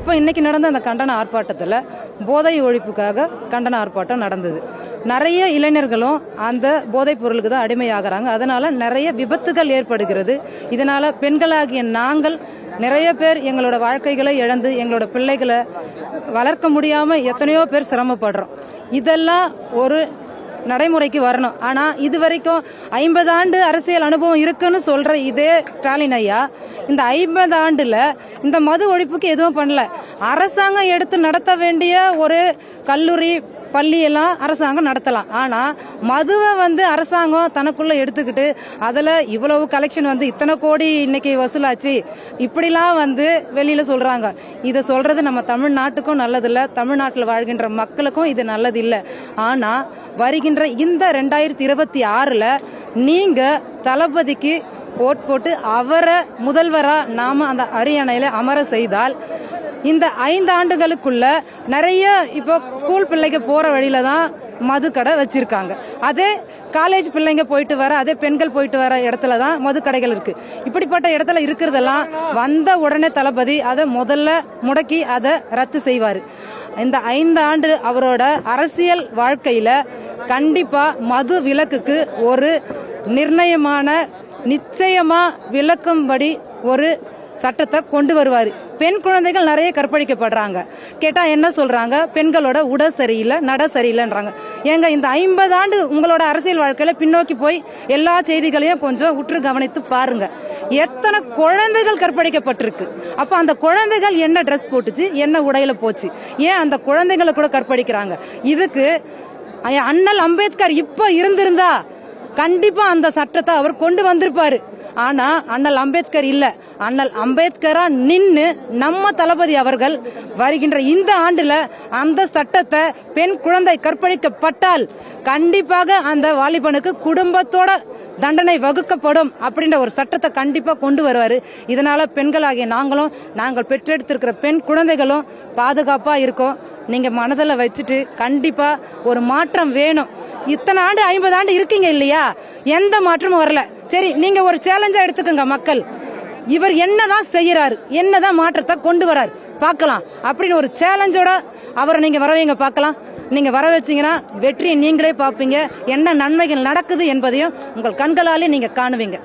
இப்போ இன்னைக்கு நடந்த அந்த கண்டன ஆர்ப்பாட்டத்தில் போதை ஒழிப்புக்காக கண்டன ஆர்ப்பாட்டம் நடந்தது. நிறைய இளைஞர்களும் அந்த போதைப் பொருளுக்கு தான் அடிமையாகிறாங்க. அதனால நிறைய விபத்துகள் ஏற்படுகிறது. இதனால பெண்களாகிய நாங்கள் நிறைய பேர் எங்களோட வாழ்க்கைகளை இழந்து எங்களோட பிள்ளைகளை வளர்க்க முடியாம எத்தனையோ பேர் சிரமப்படுறோம். இதெல்லாம் ஒரு நடைமுறைக்கு வரணும். ஆனா இது வரைக்கும் 50 ஆண்டு அரசியல் அனுபவம் இருக்குன்னு சொல்ற இதே ஸ்டாலின் ஐயா இந்த 50 ஆண்டுல இந்த மது ஒழிப்புக்கு எதுவும் பண்ணல. அரசாங்கம் எடுத்து நடத்த வேண்டிய ஒரு கல்லூரி பள்ளி எல்லாம் அரசாங்கம் நடத்தலாம். ஆனா மதுவை அரசாங்கம் தனக்குள்ள எடுத்துக்கிட்டு அதுல இவ்வளவு கலெக்ஷன் இத்தனை கோடி இன்னைக்கு வசூலாச்சு இப்படிலாம் வெளியில சொல்றாங்க. இதை சொல்றது நம்ம தமிழ்நாட்டுக்கும் நல்லதில்லை, தமிழ்நாட்டில் வாழ்கின்ற மக்களுக்கும் இது நல்லது இல்லை. ஆனா வருகின்ற இந்த 2026ல நீங்க தளபதிக்கு ஓட் போட்டு அவரை முதல்வரா நாம அந்த அரியணையில அமர செய்தால் இந்த 5 ஆண்டுகளுக்குள்ள நிறைய இப்போ ஸ்கூல் பிள்ளைங்க போற வழியில தான் மது கடை வச்சிருக்காங்க. அதே காலேஜ் பிள்ளைங்க போயிட்டு வர, அதே பெண்கள் போயிட்டு வர இடத்துல தான் மது கடைகள் இருக்கு. இப்படிப்பட்ட இடத்துல இருக்கிறதெல்லாம் வந்த உடனே தளபதி அதை முதல்ல முடக்கி அதை ரத்து செய்வாரு. இந்த 5 ஆண்டு அவரோட அரசியல் வாழ்க்கையில கண்டிப்பா மது விலக்குக்கு ஒரு நிர்ணயமான நிச்சயமா விளக்கும்படி ஒரு சட்டத்தை கொண்டு வருவாரு. பெண் குழந்தைகள் நிறைய கற்பழிக்கப்படுறாங்க. கேட்டா என்ன சொல்றாங்க? பெண்களோட உட சரியில்லை, நட சரியில்லைன்றாங்க. ஏங்க இந்த 50 ஆண்டு உங்களோட அரசியல் வாழ்க்கையில பின்னோக்கி போய் எல்லா செய்திகளையும் கொஞ்சம் உற்று கவனித்து பாருங்க. எத்தனை குழந்தைகள் கற்பழிக்கப்பட்டிருக்கு. அப்ப அந்த குழந்தைகள் என்ன ட்ரெஸ் போட்டுச்சு, என்ன உடையில போச்சு, ஏன் அந்த குழந்தைகளை கூட கற்பழிக்கிறாங்க? இதுக்கு அண்ணல் அம்பேத்கர் இப்ப இருந்திருந்தா கண்டிப்பா அந்த சட்டத்தை அவர் கொண்டு வந்திருப்பாரு. ஆனா அண்ணல் அம்பேத்கர் இல்ல. அண்ணல் அம்பேத்கரா நின்னு நம்ம தளபதி அவர்கள் வருகின்ற இந்த ஆண்டுல அந்த சட்டத்தை பெண் குழந்தை கற்பழிக்கப்பட்டால் கண்டிப்பாக அந்த வாலிபனுக்கு குடும்பத்தோட தண்டனை வகுக்கப்படும் அப்படின்ற ஒரு சட்டத்தை கண்டிப்பா கொண்டு வருவாரு. இதனால பெண்களாகிய நாங்கள் பெற்றெடுத்திருக்கிற பெண் குழந்தைகளும் பாதுகாப்பா இருக்கோம். நீங்க மனதில் வச்சுட்டு கண்டிப்பா ஒரு மாற்றம் வேணும். இத்தனை ஆண்டு 50 ஆண்டு இருக்கீங்க இல்லையா, எந்த மாற்றமும் வரல. சரி, நீங்க ஒரு சேலஞ்சா எடுத்துக்கோங்க. மக்கள் இவர் என்னதான் செய்யறாரு, என்னதான் மாற்றத்தை கொண்டு வராரு பார்க்கலாம் அப்படின்னு ஒரு சேலஞ்சோட அவரை நீங்க வரவைங்க பார்க்கலாம். நீங்க வர வச்சீங்கன்னா வெற்றியை நீங்களே பார்ப்பீங்க. என்ன நன்மைகள் நடக்குது என்பதையும் உங்கள் கண்களாலே நீங்க காணுவீங்க.